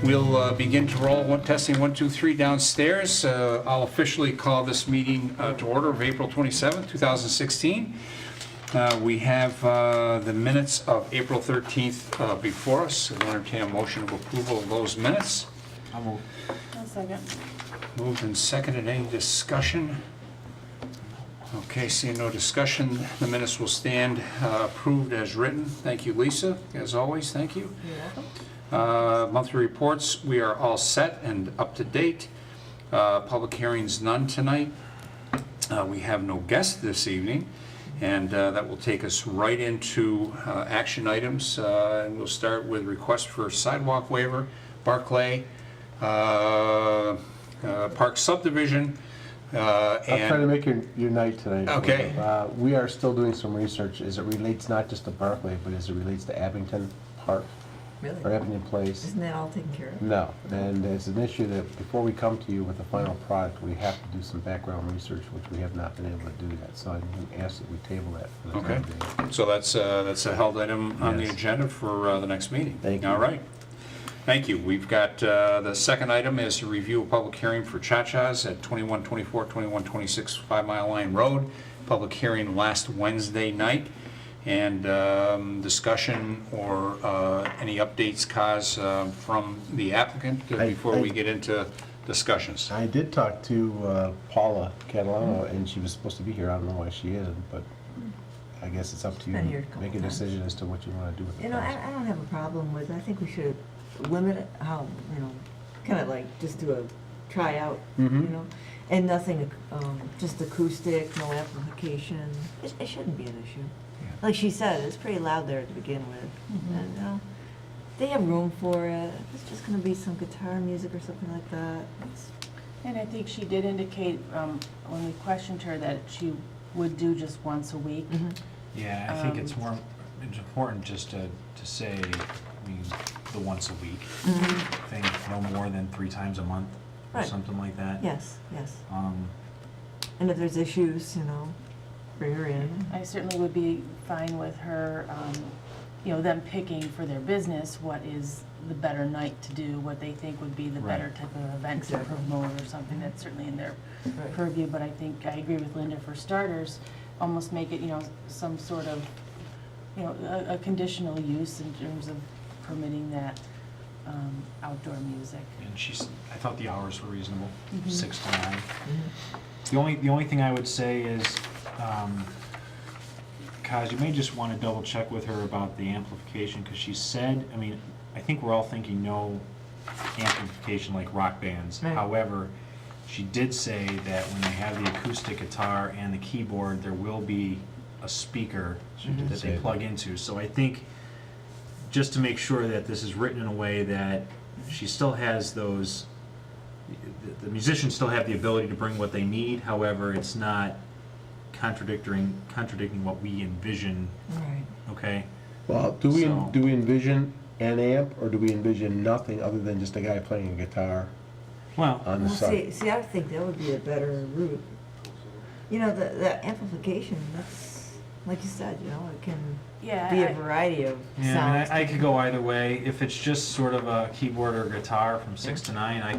We'll begin to roll. Testing 1, 2, 3 downstairs. I'll officially call this meeting to order of April 27th, 2016. We have the minutes of April 13th before us. I'll entertain a motion of approval of those minutes. I'll move. I'll second. Moved and seconded. Any discussion? Okay, seeing no discussion, the minutes will stand approved as written. Thank you, Lisa. As always, thank you. You're welcome. Monthly reports, we are all set and up to date. Public hearings, none tonight. We have no guests this evening, and that will take us right into action items. And we'll start with request for sidewalk waiver, Barclay, Park Subdivision. I'll try to make your night tonight. Okay. We are still doing some research as it relates not just to Barclay, but as it relates to Abington Park or Really? Abington Place. Isn't that all taken care of? No, and it's an issue that before we come to you with the final product, we have to do some background research, which we have not been able to do yet. So I'm going to ask that we table that for the Okay. time being. So that's a held item on the Yes. agenda for the next meeting. Thank you. All right. Thank you. We've got the second item is a review of public hearing for Cha-Cha's at 2124, 2126 5 Mile Line Road. Public hearing last Wednesday night. And discussion or any updates, Kaz, from the applicant before we get into discussions. I did talk to Paula Catalano, and she was supposed to be here. I don't know why she isn't, but I guess it's up to you Been here a to couple make a times. decision as to what you want to do with the You know, process. I don't have a problem with, I think we should limit it, how, kind of like just do a tryout, Mhm. and nothing, just acoustic, no amplification. It shouldn't be an issue. Like she said, it's pretty loud there to begin with. And they have room for it. If it's just going to be some guitar music or something like that. And I think she did indicate, when we questioned her, that she would do just once a week. Yeah, I think it's important just to say, I mean, the once a week. I think no more than 3 times a month or Right. something like that. Yes, yes. Um, And if there's issues, bring her in. I certainly would be fine with her, them picking for their business what is the better night to do, what they think would be the better Right. type of event to Exactly. promote or something. That's certainly in their Right. purview, but I think I agree with Linda, for starters, almost make it, some sort of, a conditional use in terms of permitting that outdoor music. and I thought the hours were reasonable, Mhm. 6 to 9. Mhm. The only thing I would say is, Kaz, you may just want to double check with her about the amplification, because she said, I think we're all thinking no amplification like rock bands. Right. However, she did say that when they have the acoustic guitar and the keyboard, there will be a speaker did that say they that. plug into. So I think, just to make sure that this is written in a way that she still has those, the musicians still have the ability to bring what they need, however, it's not contradicting what we envision, Right. okay? Well, do So- we envision an amp, or do we envision nothing other than just a guy playing a guitar Well, on the Well, side? see, I think that would be a better route. The amplification, that's, like you said, it can Yeah, be a variety of yeah, sounds. I could go either way. If it's just sort of a keyboard or guitar from 6 to 9, I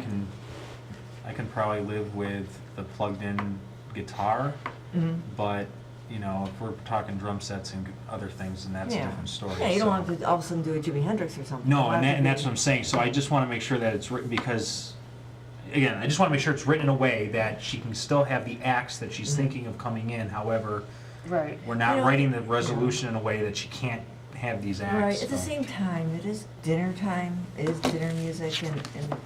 can probably live with the plugged-in guitar. Mhm. But, if we're talking drum sets and other things, then that's a Yeah. different story. Yeah, you don't so. have to all of a sudden do a Jimi Hendrix or something. No, It and has to that's be- what I'm saying. So I just want to make sure that it's written, because, again, I just want to make sure it's written in a way that she can still have the acts that she's Mhm. thinking of coming in. However, right. we're not You know, writing the resolution in a way that she can't have these acts. Right, at the so. same time, it is dinner time, it is dinner music, and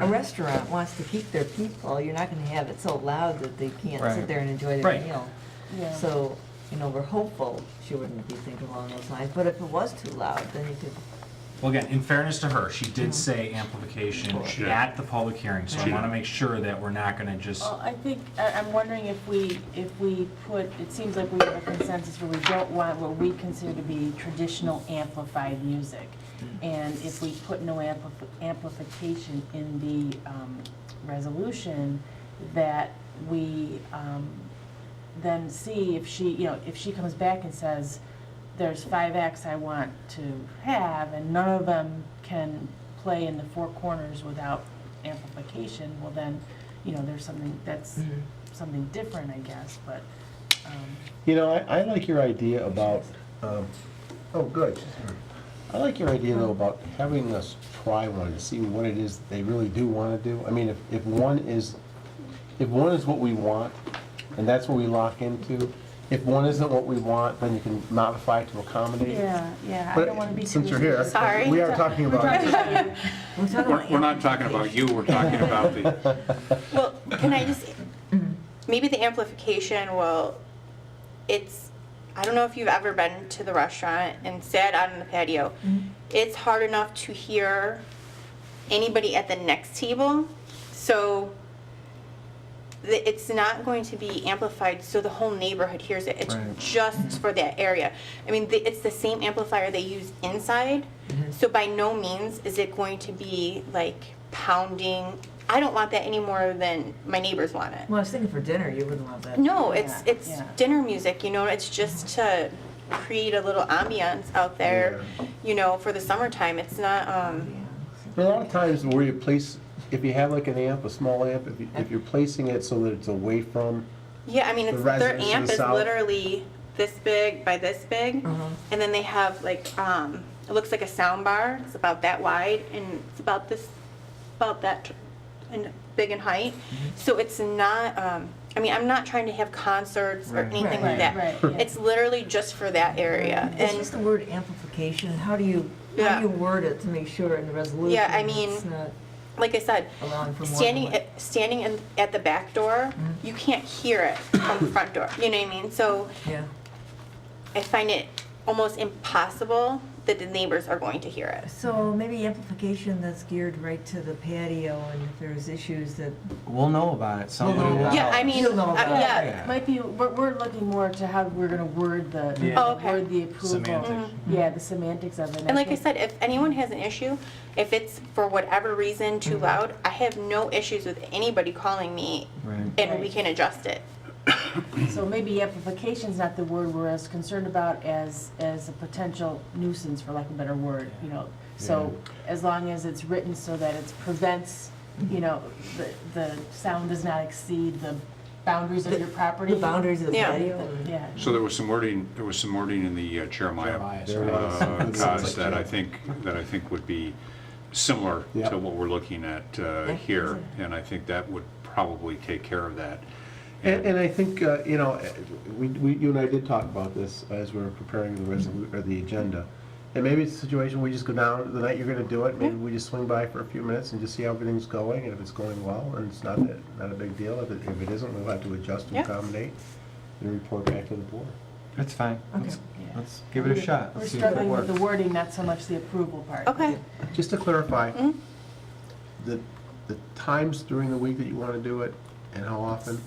a restaurant wants to keep their people. You're not gonna have it so loud that they can't Right. sit there and enjoy their Right. meal. Yeah. So, we're hopeful she wouldn't be thinking along those lines, but if it was too loud, then you could, Well, again, in fairness to her, she did Mhm. say amplification She did. at the public hearing, so She I want to did. make sure that we're not going to just. Well, I think, I'm wondering if we put, it seems like we have a consensus where we don't want what we consider to be traditional amplified music. And if we put no amplification in the resolution, that we then see if she comes back and says, there's 5 acts I want to have, and none of them can play in the four corners without amplification, well then, there's something, that's something different, I guess, but, I like your idea about, oh, good. I like your idea though about having us try one to see what it is they really do want to do. I mean, if one is what we want, and that's what we lock into, if one isn't what we want, then you can modify it to accommodate. yeah, I But don't wanna be too. since you're here, Sorry. we are talking about. We're talking about We're not talking about you, we're talking about the, Well, can I just, maybe the amplification will, I don't know if you've ever been to the restaurant and sat out on the patio. It's hard enough to hear anybody at the next table, so it's not going to be amplified so the whole neighborhood hears it. It's Right. just for that area. I mean, it's the same amplifier they use inside, so by no means is it going to be like pounding. I don't want that any more than my neighbors want it. Well, I was thinking for dinner, you wouldn't want that. No, it's Yeah. dinner music, it's just to create a little ambiance out there, for the summertime. It's not, There are a lot of times where you place, if you have like an amp, a small amp, if you're placing it so that it's away from, yeah, I mean, The their residents in amp the is south. literally this big by this big, and then they have like, it looks like a sound bar. It's about that wide, and it's about that and big in height. So it's not, I mean, I'm not trying to have concerts or Right. anything Right, like that. right, yeah. It's literally just for that area. It's And just the word amplification, how do you Yeah. word it to make sure in the resolution? Yeah, I mean, it's not like I said, allowing for more than standing what- standing at the back door, you can't hear it from the front door. You know what I mean? So Yeah, I find it almost impossible that the neighbors are going to hear it. so maybe amplification that's geared right to the patio, and if there's issues that, We'll know about it. Somebody We'll know will. about Yeah, I mean, You'll know about it. yeah. Yeah. Might be, we're looking more to how we're gonna word the, Yeah. Oh, okay. word the approval. Semantics. Yeah, the semantics of it. And like I said, if anyone has an issue, if it's for whatever reason too loud, I have no issues with anybody calling me Right. and we can adjust it. So maybe amplification's not the word we're as concerned about as a potential nuisance, for lack of a better word, So as long as it's written so that it prevents, the sound does not exceed the boundaries of your property. the boundaries of the Yeah. patio. and- Yeah. so there was some wording in the Jeremiah There was. cause that I think would be similar Yeah. to what we're looking at here, and I think that would probably take care of that. and I think, you and I did talk about this as we were preparing the agenda. And maybe it's a situation where we just go down the night you're gonna do it, maybe we just swing by for a few minutes and just see how everything's going, and if it's going well, and it's not a big deal. If it isn't, we'll have to adjust and Yeah. accommodate, and report back to the board. That's fine. Okay. Let's give it a shot. We're Let's see if it struggling with works. the wording, not so much the approval part. Okay. Just to clarify, Mhm. the times during the week that you wanna do it, and how often?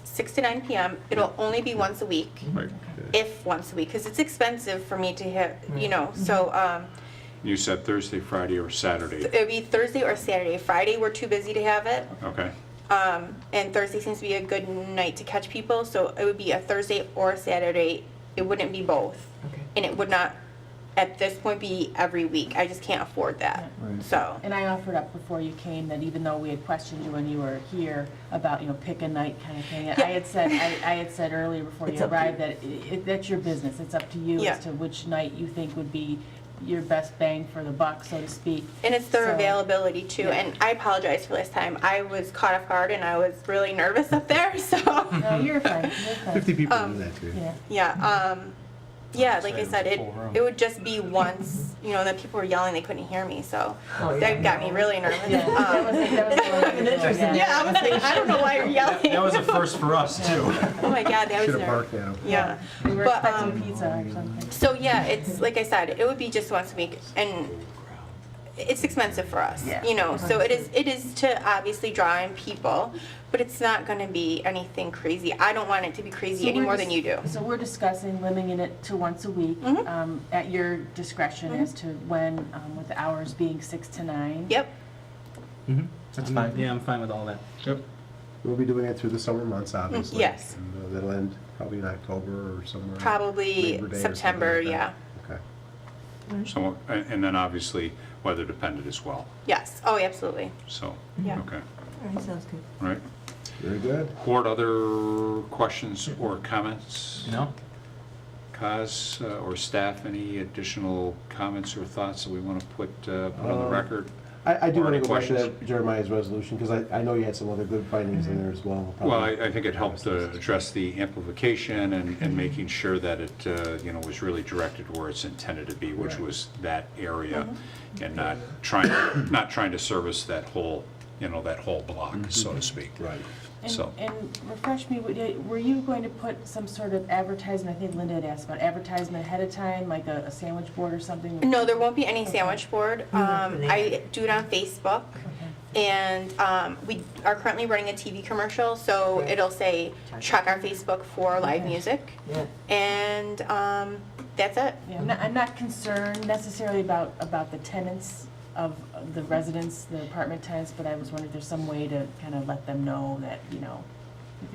6 to 9 p.m. It'll only be once a week, Right. if once a week, because it's expensive for me to have, So You said Thursday, Friday, or Saturday, it'd be Thursday or Saturday. Friday, we're too busy to have it. okay? And Thursday seems to be a good night to catch people, so it would be a Thursday or a Saturday. It wouldn't be both. Okay. And it would not, at this point, be every week. I just can't afford that. Right. So, And I offered up before you came that even though we had questioned you when you were here about, pick a night kind of thing, I had said earlier before you It's up to arrived that that's your business. It's up to you Yeah. as to which night you think would be your best bang for the buck, so to speak. and it's their So- availability too. Yeah. And I apologize for last time. I was caught off guard and I was really nervous up there, so. No, you're fine, you're fine. 50 people do that too. Yeah. Yeah, like I Say said, full room. it would just be once, that people were yelling, they couldn't hear me, so Oh, yeah. that got me really nervous. Yeah, that was An interesting- Yeah, I was like, I don't know why you're yelling. That was a first for us, too. Oh my God, that was Should've nervous. barked at 'em. Yeah. We were But, expecting pizza or something. So yeah, it's like I said, it would be just once a week, and it's expensive for us, Yeah. So it is to obviously draw in people, but it's not going to be anything crazy. I don't want it to be crazy So any we're more dis- than you do. So we're discussing limiting it to once a week, Mhm. at your discretion as to when, with the hours being 6 to 9. Yep. That's fine. Yeah, I'm fine with all that. Yep. We'll be doing it through the summer months, obviously. yes. And that'll end probably in October or somewhere. Probably Labor Day or something September, like that. yeah. Okay. So, and then obviously weather dependent as well, Yes, oh, absolutely. so, Yeah. okay, All right, sounds good. all right. Very good. Board, other questions or comments? No? Kaz or staff, any additional comments or thoughts that we want to put on the record? I do Or want to any go back to questions? that Jeremiah's resolution, because I know you had some other good findings in there as well. We'll Well, probably- I think it helped address the amplification and making sure that it, was really directed where it's intended to be, which Right. was that area, and not trying to service that whole, that whole block, so to speak. Right. So- And refresh me, were you going to put some sort of advertisement, I think Linda had asked about advertisement ahead of time, like a sandwich board or something? No, there won't be any Okay. sandwich board. I do it on Facebook, Okay. and we are currently running a TV commercial, so Right. it'll say, check our Facebook for live Okay. music, Yeah. and that's it. Yeah, I'm not concerned necessarily about the tenants of the residents, the apartment tenants, but I was wondering if there's some way to kind of let them know that,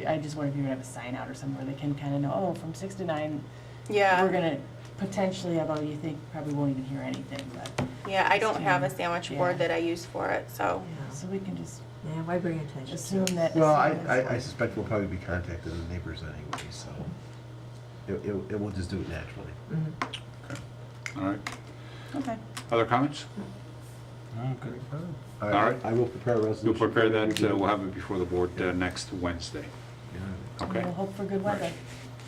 I just wonder if you're gonna have a sign out or somewhere they can kind of know, oh, from 6 to 9, Yeah. we're gonna potentially, although you think probably won't even hear anything, but, Yeah, I don't have a sandwich Yeah. board that I use for it, so. Yeah. so we can just Yeah, why bring attention? assume that. Well, as soon as- I suspect we'll probably be contacting the neighbors anyway, so it will just do it naturally. Mhm. All right. Okay. Other comments? Oh, good. All right. I will prepare a resolution. You'll prepare that, we'll have it before the board next Wednesday, okay? We'll hope for good weather.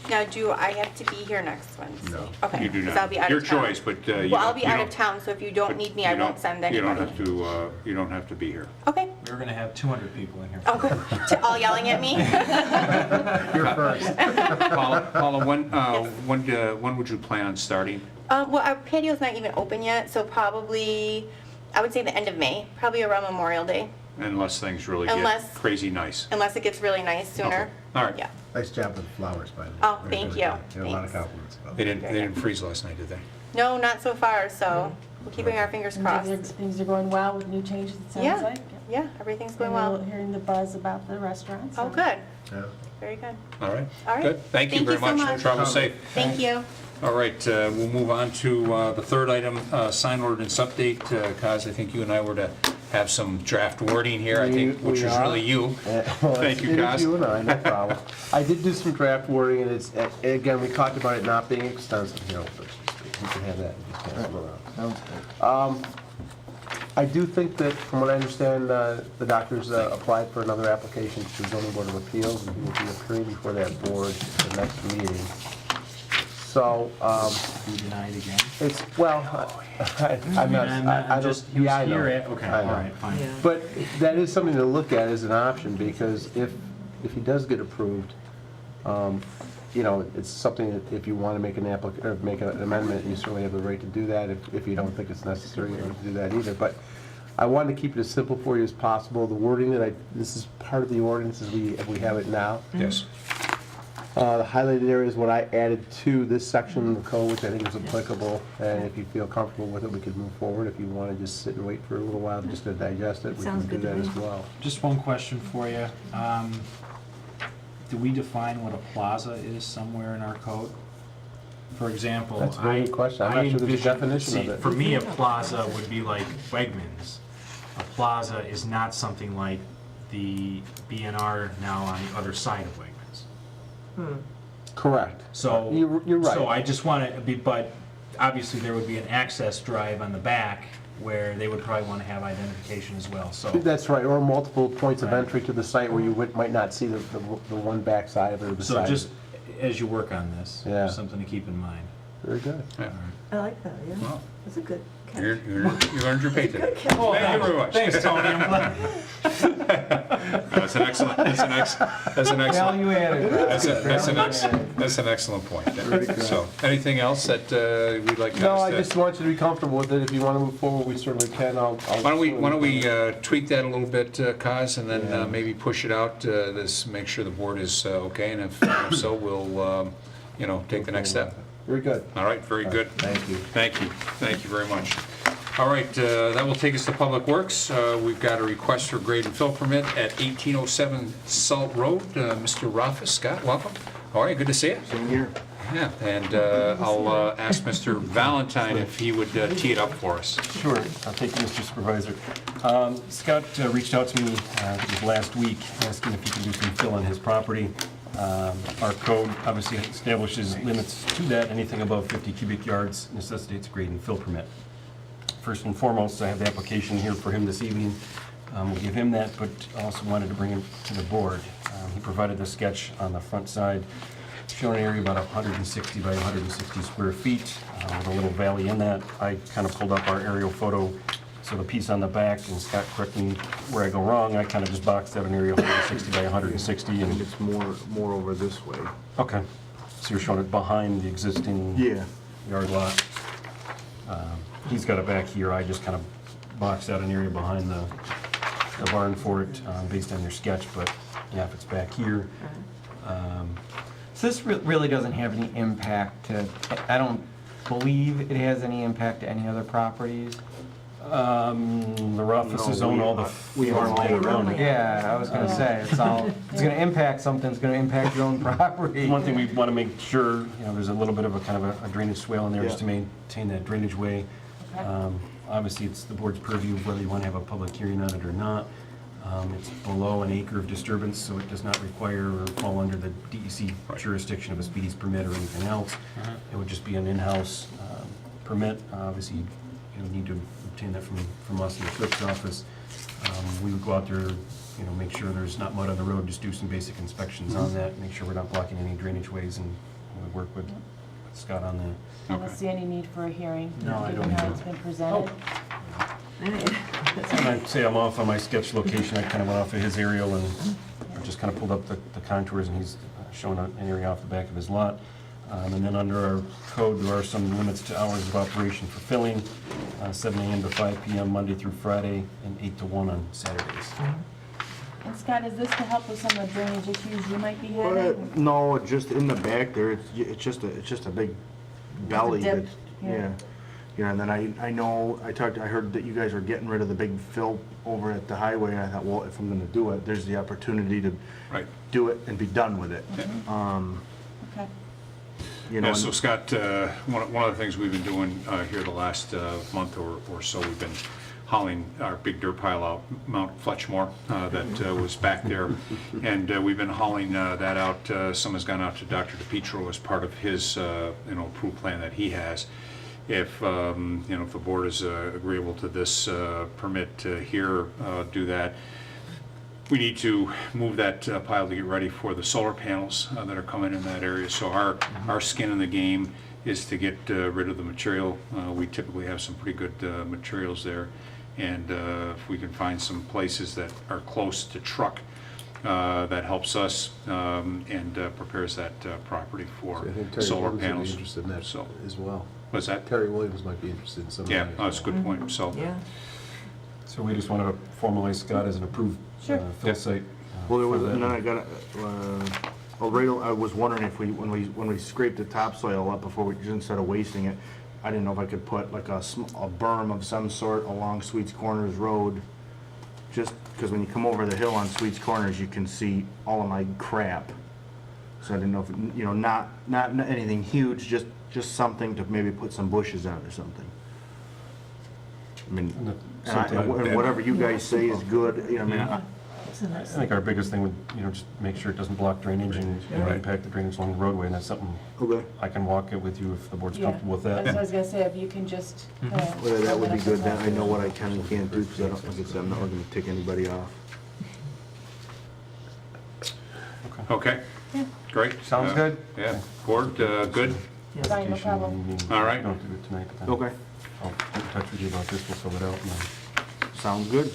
Now, do I have to be here next Wednesday? No. Okay. You do 'cause not. I'll be out Your of town. choice, but you Well, I'll be you out of don't- town, so if you don't but need me, you I don't- won't send anybody. You don't have to, you don't have to be here. Okay. We're gonna have 200 people in here. Oh, good. All yelling at me? You're first. Paula, when would you plan on starting? Well, our patio's not even open yet, so probably, I would say the end of May, probably around Memorial Day, Unless things really get Unless- crazy nice. unless it gets really nice sooner. Okay. All right. Yeah. Nice job with the flowers, by the way. Oh, Very thank good. you. There are a lot of Thanks. compliments about They that. didn't freeze last night, did they? No, not so far, so we're keeping our fingers crossed. Things are going well with new changes, it sounds Yeah, like. yeah, everything's going We're well. hearing the buzz about the restaurant. Oh, so- good, Yeah. very good. All right. All right. Good. Thank you Thank very you so much. much. Travel safe. Thank you. All right, we'll move on to the third item, sign ordinance update. Kaz, I think you and I were to have some draft wording here, I think, which We is are. really you. Well, Thank you, it is Kaz. you and I, no problem. I did do some draft wording, and it's, again, we talked about it not being extensive, you can have that, and just pass it around. Sounds good. I do think that, from what I understand, the doctor's applied for another application to the zoning board of appeals, and he will be appearing before that board at the next meeting. So, Be denied again. it's, well, I'm not, I don't, He was yeah, I know. here at, okay, I all know. right, fine. Yeah. But that is something to look at as an option, because if he does get approved, it's something that if you want to make an or make an amendment, you certainly have the right to do that. If you don't think it's necessary, you don't have to do that either. But I wanted to keep it as simple for you as possible. The wording this is part of the ordinance as we have it now. Yes. The highlighted area is what I added to this section of the code, which I think is applicable, and if you feel comfortable with it, we could move forward. If you want to just sit and wait for a little while just to digest it, we can Sounds do good to that me. as well. Just one question for you. Do we define what a plaza is somewhere in our code? For example, That's a very good question. I'm I not sure there's a envision- definition of see, it. For me, a plaza would be like Wegmans. A plaza is not something like the B&R now on the other side of Wegmans. Correct. So. You're right. So I just want to be, but obviously there would be an access drive on the back where they would probably want to have identification as well, so. That's right, or multiple points of Right. entry to the site where you might not see the one back side of it or the So side. just as you work on this, Yeah. something to keep in mind. Very good. Yeah. I like that, yeah. Well, That's a good catch. You earned your pay today. Good catch. Thank you very much. Thanks, Tony, I'm glad. That's an excellent, Value added. that's an excellent point. So, anything else that we'd like to? No, I just want you to be comfortable with it. If you want to move forward, we certainly can. Why don't we tweak that a little bit, Kaz, and Yeah. then maybe push it out, make sure the board is okay, and if so, we'll, take the next step. Very good. All right, very good. Thank you. Thank you very much. All right, that will take us to Public Works. We've got a request for grade and fill permit at 1807 Salt Road. Mr. Rafa, Scott, welcome. All right, good to see you. Same here. Yeah, and I'll ask Mr. Valentine if he would tee it up for us. Sure, I'll take you, Mr. Supervisor. Scott reached out to me, I think it was last week, asking if he can do some fill on his property. Our code obviously establishes limits to that. Anything above 50 cubic yards necessitates a grade and fill permit. First and foremost, I have the application here for him this evening. We'll give him that, but I also wanted to bring him to the board. He provided the sketch on the front side, showing an area about 160 by 160 square feet, with a little valley in that. I kind of pulled up our aerial photo, so the piece on the back, and Scott, correct me where I go wrong, I kind of just boxed out an area 160 by 160, and It's more over this way. okay. So you're showing it behind the existing Yeah. yard lot. He's got it back here, I just kind of boxed out an area behind the barn for it, based on your sketch, but yeah, if it's back here. So this really doesn't have any impact to, I don't believe it has any impact to any other properties? The offices own all the we own all farmland the around it. Yeah, I was gonna say, it's all, it's gonna impact something, it's gonna impact your own property. One thing we want to make sure, there's a little bit of a kind of a drainage swale in there just to Yeah. maintain that drainage way. Obviously, it's the board's purview whether you want to have a public hearing on it or not. It's below an acre of disturbance, so it does not require or fall under the DEC jurisdiction of a speedies permit or anything else. It would just be an in-house permit. Obviously, you need to obtain that from us in the clerk's office. We would go out there, make sure there's not mud on the road, just do some basic inspections on that, make sure we're not blocking any drainage ways, and we work with Scott on that. I don't see any need for a hearing, No, I given don't how either. it's been presented. When I say I'm off on my sketch location, I kind of went off of his aerial and I just kind of pulled up the contours, and he's showing an area off the back of his lot. And then under our code, there are some limits to hours of operation for filling, 7 a.m. to 5 p.m. Monday through Friday, and 8 to 1 on Saturdays. And Scott, is this to help with some of the drainage issues you might be having? No, just in the back there, it's just a big valley. dip, that's- yeah. Yeah, and then I heard that you guys are getting rid of the big fill over at the highway, and I thought, well, if I'm gonna do it, there's the opportunity to Right. do it and be done with it. Okay. Yeah, so Scott, one of the things we've been doing here the last month or so, we've been hauling our big dirt pile out Mount Fletchmore that was back there, and we've been hauling that out. Some has gone out to Dr. DePietro as part of his approved plan that he has. If if the board is agreeable to this permit here, do that. We need to move that pile to get ready for the solar panels that are coming in that area. So our skin in the game is to get rid of the material. We typically have some pretty good materials there, and if we can find some places that are close to truck, that helps us and prepares that property for I think Terry solar Williams would be panels. interested in that So, as well. what's that? Terry Williams might be interested in some of that. Yeah, that's a good point. So, Yeah. So we just wanted to formalize Scott as an approved Sure. fill site. Well, there for was, that. and then I got, I was wondering if when we scraped the topsoil up before instead of wasting it, I didn't know if I could put like a berm of some sort along Sweets Corners Road, just because when you come over the hill on Sweets Corners, you can see all of my crap. So I didn't know if, not anything huge, just something to maybe put some bushes on or something. I mean, and whatever you guys say is good, It's a I nice think our biggest thing would, just make sure it doesn't block drainage and impact the drainage along the roadway, and that's something okay. I can walk it with you if the board's Yeah. comfortable with that. That's what I was gonna say, if you can just. Well, that would be good, then I know what I can and can't do, because I don't, like I said, I'm not gonna tick anybody off. okay, great. Sounds good. Yeah, board, good? Fine, no problem. All right. Don't do it tonight, but then Okay, I'll get in touch with you about this, we'll fill it out. and then sounds good.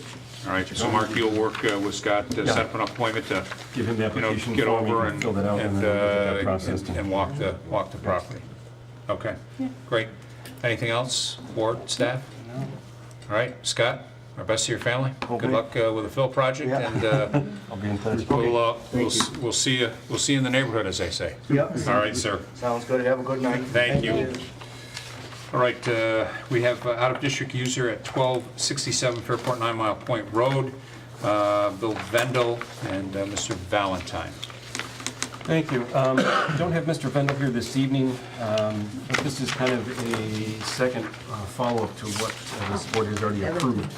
All right, so Mark, you'll work with Scott, set up an appointment to, Give him the application get form, he over can and, fill that out, and then we'll get that and processed. and walk the property. Okay, great. Anything else, board, staff? No. All right, Scott, our best to your family. Good Okay. luck with the Phil project, Yeah. and I'll be in touch. we'll see you in the neighborhood, as they say. Yep. All right, sir. Sounds good, have a good night. Thank you. All right, we have out-of-district user at 1267 Fairport 9 Mile Point Road, Bill Vendel and Mr. Valentine. Thank you. Don't have Mr. Vendel here this evening, but this is kind of a second follow-up to what this board has already approved.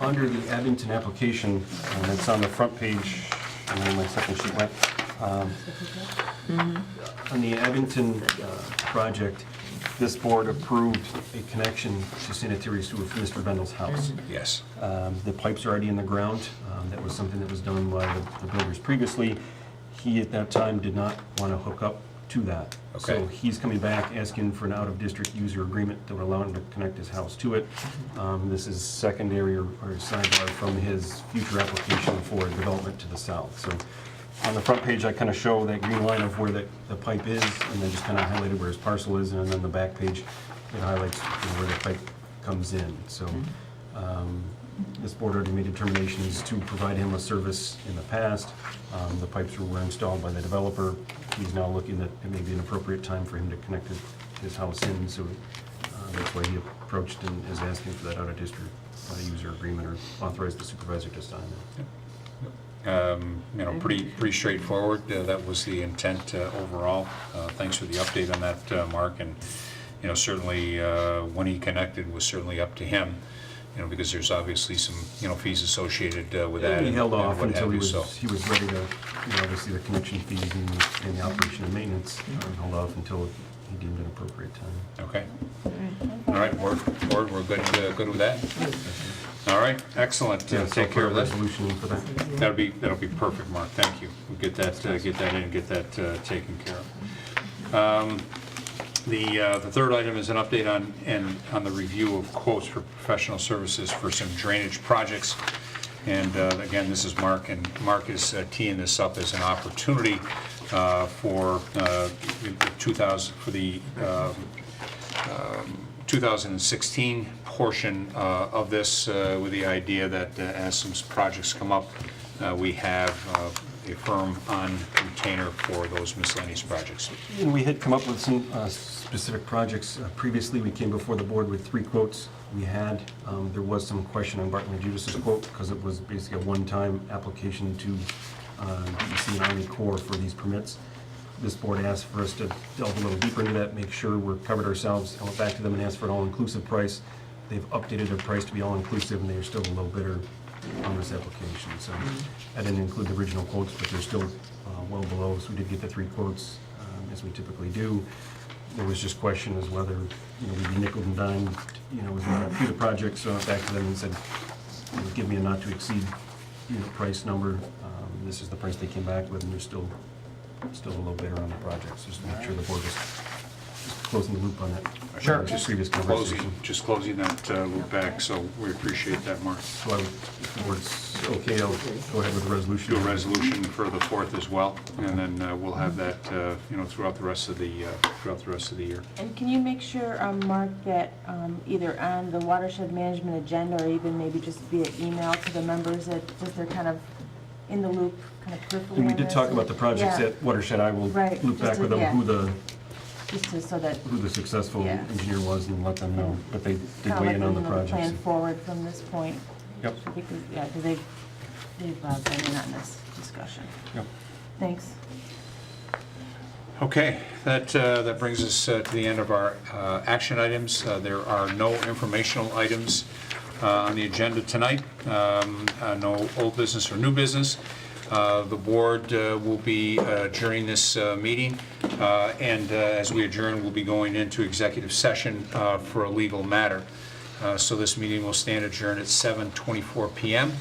Under the Abington application, it's on the front page, and then my second sheet went. On the Abington project, this board approved a connection to sanitary sewer for Mr. Vendel's house. Yes. The pipes are already in the ground. That was something that was done by the builders previously. He, at that time, did not want to hook up to that. Okay. So he's coming back asking for an out-of-district user agreement that would allow him to connect his house to it. This is secondary or sidebar from his future application for development to the south. So on the front page, I kind of show that green line of where the pipe is, and then just kind of highlighted where his parcel is, and then the back page, it highlights where the pipe comes in. So this board already made determinations to provide him a service in the past. The pipes were installed by the developer. He's now looking at it may be an appropriate time for him to connect his house in, so that's why he approached and is asking for that out-of-district user agreement, or authorized the supervisor to sign it. Pretty straightforward. That was the intent overall. Thanks for the update on that, Mark. And certainly when he connected was certainly up to him. Because there's obviously some fees associated with that. He held off what until have he you, was ready to, obviously the connection fees and the operation and maintenance. Held off until he deemed an appropriate time. Okay. All right, board, we're good with that. All right, excellent. Take care of that. Resolution for that. That'll be perfect, Mark. Thank you. We'll get that in, get that taken care of. The third item is an update on the review of quotes for professional services for some drainage projects. And again, this is Mark, and Mark is teeing this up as an opportunity for the 2016 portion of this, with the idea that as some projects come up, we have a firm on retainer for those miscellaneous projects. And we had come up with some specific projects. Previously, we came before the board with 3 quotes. There was some question on Barclay Judas's quote, because it was basically a one-time application to DEC and Army Corps for these permits. This board asked for us to delve a little deeper into that, make sure we're covered ourselves. I went back to them and asked for an all-inclusive price. They've updated their price to be all-inclusive, and they're still a low bidder on this application. So I didn't include the original quotes, but they're still well below. So we did get the 3 quotes, as we typically do. There was just question as whether we'd be nickel and dimed, as we went through the project. So I went back to them and said, give me a not to exceed price number. This is the price they came back with, and they're still a low bidder on the project. So just to make sure the board was just closing the loop on that. Sure. Previous conversation. Just closing that loop back, so we appreciate that, Mark. So if the board's okay, I'll go ahead with the resolution. Do a resolution for the 4th as well, and then we'll have that, throughout the rest of the year. And can you make sure, Mark, that either on the watershed management agenda, or even maybe just via email to the members, that they're kind of in the loop, kind of peripherally And we on did this? talk about the projects Yeah. at Watershed. I will Right, loop just back with to- them yeah. So that who the successful Yeah. engineer was and let them know. But they did kind of weigh like in on the plan projects. forward from this point. Yep. Because they've been in on this discussion. Yep. Thanks. Okay, that brings us to the end of our action items. There are no informational items on the agenda tonight, no old business or new business. The board will be adjourning this meeting, and as we adjourn, we'll be going into executive session for a legal matter. So this meeting will stand adjourned at 7:24 p.m.